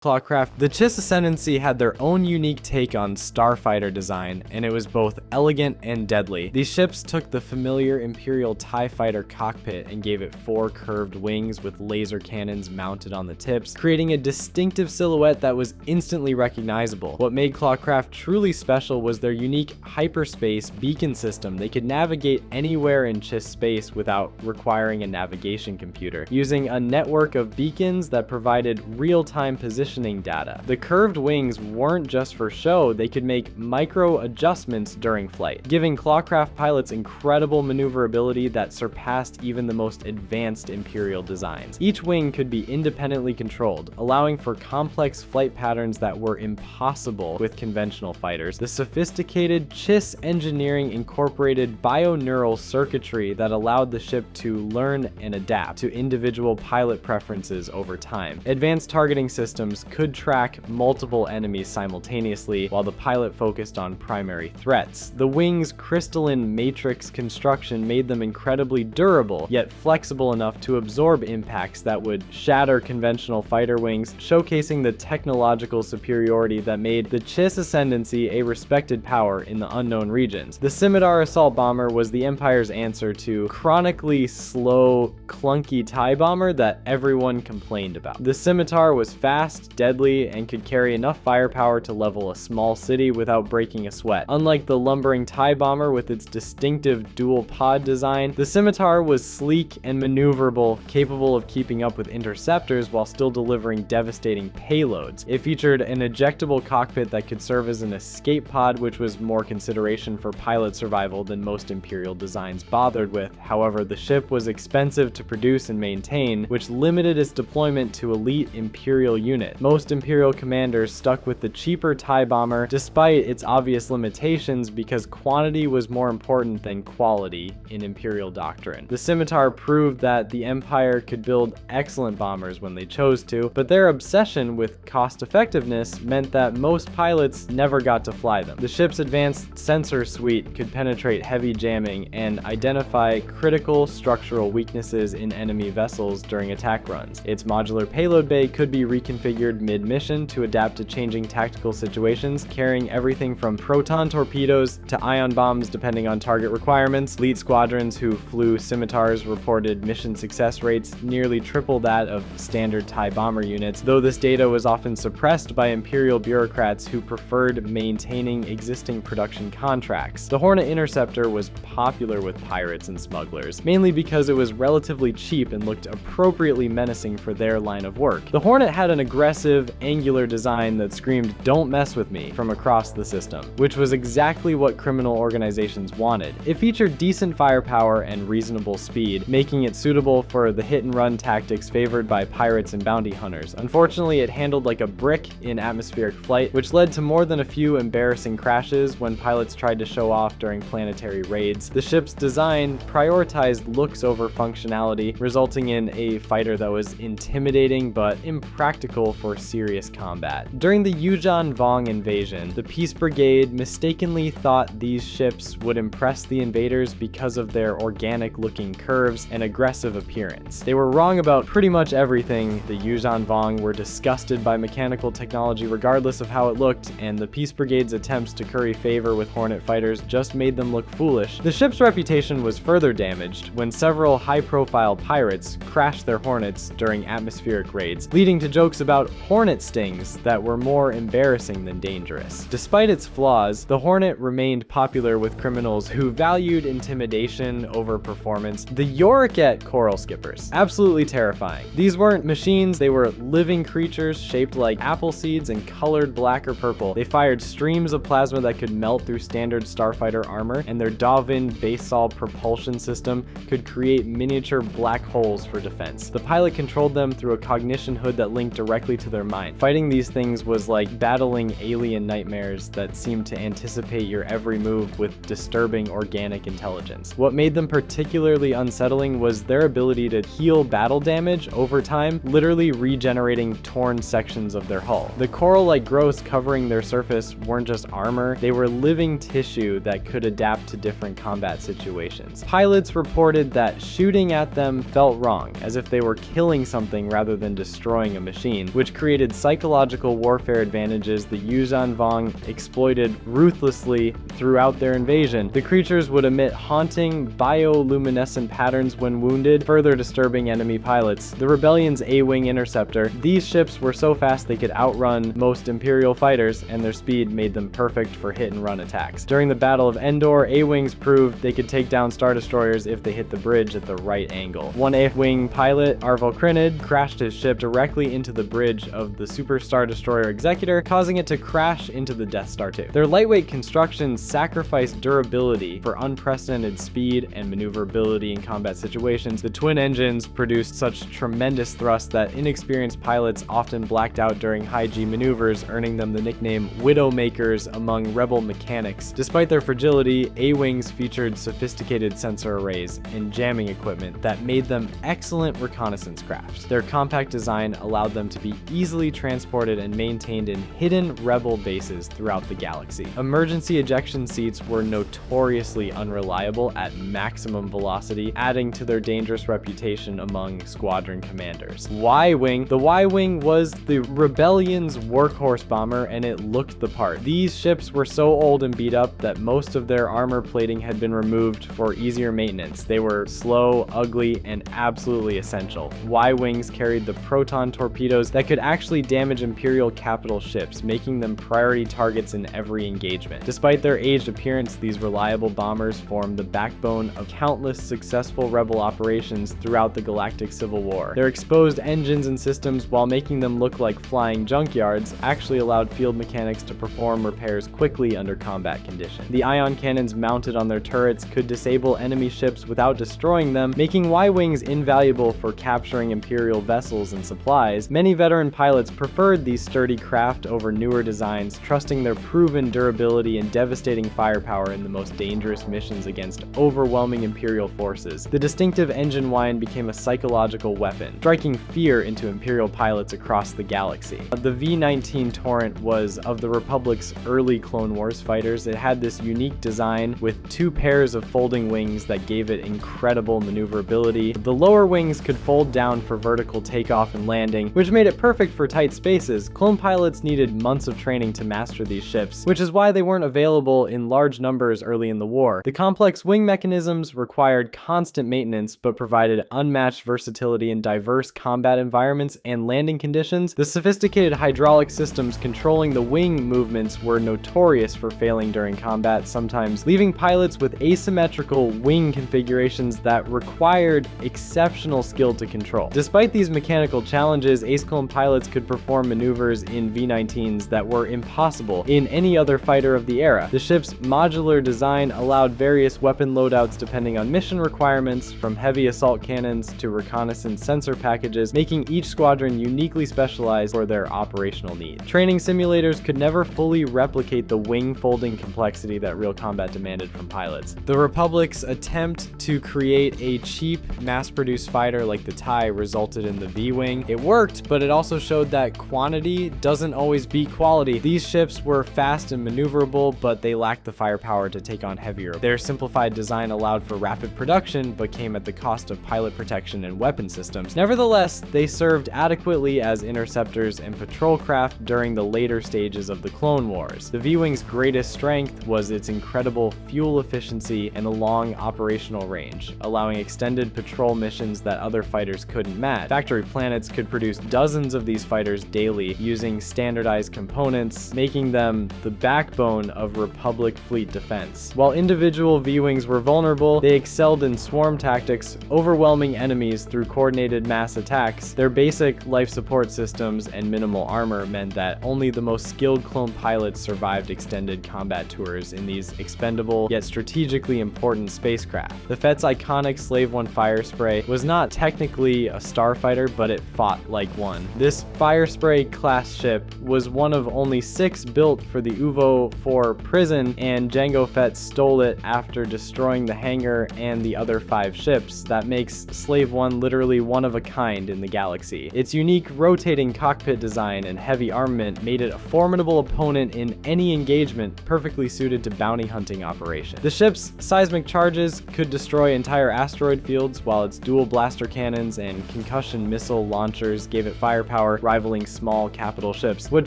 Clawcraft. The Chiss Ascendancy had their own unique take on Starfighter design, and it was both elegant and deadly. These ships took the familiar Imperial TIE Fighter cockpit and gave it 4 curved wings with laser cannons mounted on the tips, creating a distinctive silhouette that was instantly recognizable. What made Clawcraft truly special was their unique hyperspace beacon system. They could navigate anywhere in Chiss space without requiring a navigation computer, using a network of beacons that provided real-time positioning data. The curved wings weren't just for show, they could make micro adjustments during flight, giving Clawcraft pilots incredible maneuverability that surpassed even the most advanced Imperial designs. Each wing could be independently controlled, allowing for complex flight patterns that were impossible with conventional fighters. The sophisticated Chiss engineering incorporated bioneural circuitry that allowed the ship to learn and adapt to individual pilot preferences over time. Advanced targeting systems could track multiple enemies simultaneously while the pilot focused on primary threats. The wings' crystalline matrix construction made them incredibly durable, yet flexible enough to absorb impacts that would shatter conventional fighter wings, showcasing the technological superiority that made the Chiss Ascendancy a respected power in the unknown regions. The Scimitar assault bomber was the Empire's answer to chronically slow, clunky TIE bomber that everyone complained about. The Scimitar was fast, deadly, and could carry enough firepower to level a small city without breaking a sweat. Unlike the lumbering TIE bomber with its distinctive dual pod design, the Scimitar was sleek and maneuverable, capable of keeping up with interceptors while still delivering devastating payloads. It featured an ejectable cockpit that could serve as an escape pod, which was more consideration for pilot survival than most Imperial designs bothered with. However, the ship was expensive to produce and maintain, which limited its deployment to elite Imperial units. Most Imperial commanders stuck with the cheaper TIE bomber despite its obvious limitations because quantity was more important than quality in Imperial doctrine. The Scimitar proved that the Empire could build excellent bombers when they chose to, but their obsession with cost effectiveness meant that most pilots never got to fly them. The ship's advanced sensor suite could penetrate heavy jamming and identify critical structural weaknesses in enemy vessels during attack runs. Its modular payload bay could be reconfigured mid-mission to adapt to changing tactical situations, carrying everything from proton torpedoes to ion bombs depending on target requirements. Elite squadrons who flew Scimitars reported mission success rates nearly triple that of standard TIE bomber units, though this data was often suppressed by Imperial bureaucrats who preferred maintaining existing production contracts. The Hornet Interceptor was popular with pirates and smugglers, mainly because it was relatively cheap and looked appropriately menacing for their line of work. The Hornet had an aggressive, angular design that screamed "Don't mess with me" from across the system, which was exactly what criminal organizations wanted. It featured decent firepower and reasonable speed, making it suitable for the hit-and-run tactics favored by pirates and bounty hunters. Unfortunately, it handled like a brick in atmospheric flight, which led to more than a few embarrassing crashes when pilots tried to show off during planetary raids. The ship's design prioritized looks over functionality, resulting in a fighter that was intimidating but impractical for serious combat. During the Yuuzhan Vong invasion, the Peace Brigade mistakenly thought these ships would impress the invaders because of their organic-looking curves and aggressive appearance. They were wrong about pretty much everything. The Yuuzhan Vong were disgusted by mechanical technology regardless of how it looked, and the Peace Brigade's attempts to curry favor with Hornet fighters just made them look foolish. The ship's reputation was further damaged when several high-profile pirates crashed their Hornets during atmospheric raids, leading to jokes about Hornet stings that were more embarrassing than dangerous. Despite its flaws, the Hornet remained popular with criminals who valued intimidation over performance. The Yoriket Coral Skippers. Absolutely terrifying. These weren't machines, they were living creatures shaped like apple seeds and colored black or purple. They fired streams of plasma that could melt through standard Starfighter armor, and their Dovin Basal propulsion system could create miniature black holes for defense. The pilot controlled them through a cognition hood that linked directly to their mind. Fighting these things was like battling alien nightmares that seemed to anticipate your every move with disturbing organic intelligence. What made them particularly unsettling was their ability to heal battle damage over time, literally regenerating torn sections of their hull. The coral-like growths covering their surface weren't just armor, they were living tissue that could adapt to different combat situations. Pilots reported that shooting at them felt wrong, as if they were killing something rather than destroying a machine, which which created psychological warfare advantages the Yuuzhan Vong exploited ruthlessly throughout their invasion. The creatures would emit haunting bioluminescent patterns when wounded, further disturbing enemy pilots. The Rebellion's A-Wing Interceptor. These ships were so fast they could outrun most Imperial fighters, and their speed made them perfect for hit-and-run attacks. During the Battle of Endor, A-Wings proved they could take down Star Destroyers if they hit the bridge at the right angle. One A-Wing pilot, Arvel Crinid, crashed his ship directly into the bridge of the Super Star Destroyer Executor, causing it to crash into the Death Star 2. Their lightweight construction sacrificed durability for unprecedented speed and maneuverability in combat situations. The twin engines produced such tremendous thrust that inexperienced pilots often blacked out during high-G maneuvers, earning them the nickname Widowmakers among Rebel mechanics. Despite their fragility, A-Wings featured sophisticated sensor arrays and jamming equipment that made them excellent reconnaissance crafts. Their compact design allowed them to be easily transported and maintained in hidden Rebel bases throughout the galaxy. Emergency ejection seats were notoriously unreliable at maximum velocity, adding to their dangerous reputation among squadron commanders. Y-Wing. The Y-Wing was the Rebellion's workhorse bomber, and it looked the part. These ships were so old and beat up that most of their armor plating had been removed for easier maintenance. They were slow, ugly, and absolutely essential. Y-Wings carried the proton torpedoes that could actually damage Imperial capital ships, making them priority targets in every engagement. Despite their aged appearance, these reliable bombers formed the backbone of countless successful Rebel operations throughout the Galactic Civil War. Their exposed engines and systems, while making them look like flying junkyards, actually allowed field mechanics to perform repairs quickly under combat conditions. The ion cannons mounted on their turrets could disable enemy ships without destroying them, making Y-Wings invaluable for capturing Imperial vessels and supplies. Many veteran pilots preferred these sturdy craft over newer designs, trusting their proven durability and devastating firepower in the most dangerous missions against overwhelming Imperial forces. The distinctive engine whine became a psychological weapon, striking fear into Imperial pilots across the galaxy. The V-19 Torrent was of the Republic's early Clone Wars fighters. It had this unique design with two pairs of folding wings that gave it incredible maneuverability. The lower wings could fold down for vertical takeoff and landing, which made it perfect for tight spaces. Clone pilots needed months of training to master these ships, which is why they weren't available in large numbers early in the war. The complex wing mechanisms required constant maintenance, but provided unmatched versatility in diverse combat environments and landing conditions. The sophisticated hydraulic systems controlling the wing movements were notorious for failing during combat, sometimes leaving pilots with asymmetrical wing configurations that required exceptional skill to control. Despite these mechanical challenges, Ace Clone pilots could perform maneuvers in V-19s that were impossible in any other fighter of the era. The ship's modular design allowed various weapon loadouts depending on mission requirements, from heavy assault cannons to reconnaissance sensor packages, making each squadron uniquely specialized for their operational needs. Training simulators could never fully replicate the wing folding complexity that real combat demanded from pilots. The Republic's attempt to create a cheap, mass-produced fighter like the TIE resulted in the V-Wing. It worked, but it also showed that quantity doesn't always beat quality. These ships were fast and maneuverable, but they lacked the firepower to take on heavier. Their simplified design allowed for rapid production, but came at the cost of pilot protection and weapon systems. Nevertheless, they served adequately as interceptors and patrol craft during the later stages of the Clone Wars. The V-Wing's greatest strength was its incredible fuel efficiency and the long operational range, allowing extended patrol missions that other fighters couldn't match. Factory planets could produce dozens of these fighters daily using standardized components, making them the backbone of Republic fleet defense. While individual V-Wings were vulnerable, they excelled in swarm tactics, overwhelming enemies through coordinated mass attacks. Their basic life support systems and minimal armor meant that only the most skilled clone pilots survived extended combat tours in these expendable yet strategically important spacecraft. The FET's iconic Slave One fire spray was not technically a starfighter, but it fought like one. This fire spray class ship was one of only 6 built for the UVO 4 prison, and Jango Fett stole it after destroying the hangar and the other 5 ships. That makes Slave One literally one of a kind in the galaxy. Its unique rotating cockpit design and heavy armament made it a formidable opponent in any engagement, perfectly suited to bounty hunting operations. The ship's seismic charges could destroy entire asteroid fields, while its dual blaster cannons and concussion missile launchers gave it firepower firepower rivaling small capital ships. What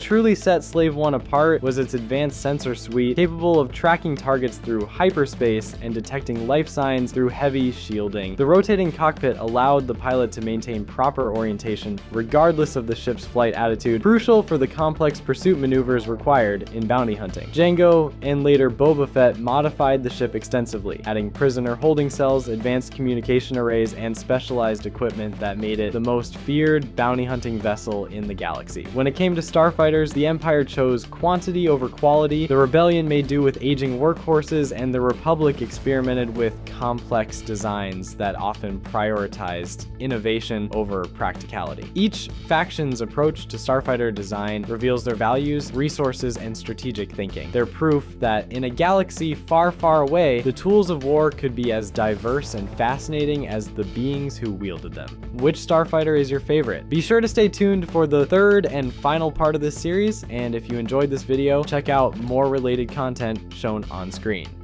truly set Slave 1 apart was its advanced sensor suite, capable of tracking targets through hyperspace and detecting life signs through heavy shielding. The rotating cockpit allowed the pilot to maintain proper orientation regardless of the ship's flight attitude, crucial for the complex pursuit maneuvers required in bounty hunting. Jango and later Boba Fett modified the ship extensively, adding prisoner holding cells, advanced communication arrays, and specialized equipment that made it the most feared bounty hunting vessel in the galaxy. When it came to starfighters, the Empire chose quantity over quality, the Rebellion made do with aging workhorses, and the Republic experimented with complex designs that often prioritized innovation over practicality. Each faction's approach to starfighter design reveals their values, resources, and strategic thinking. They're proof that in a galaxy far, far away, the tools of war could be as diverse and fascinating as the beings who wielded them. Which starfighter is your favorite? Be sure to stay tuned for the third and final part of this series, and if you enjoyed this video, check out more related content shown on screen.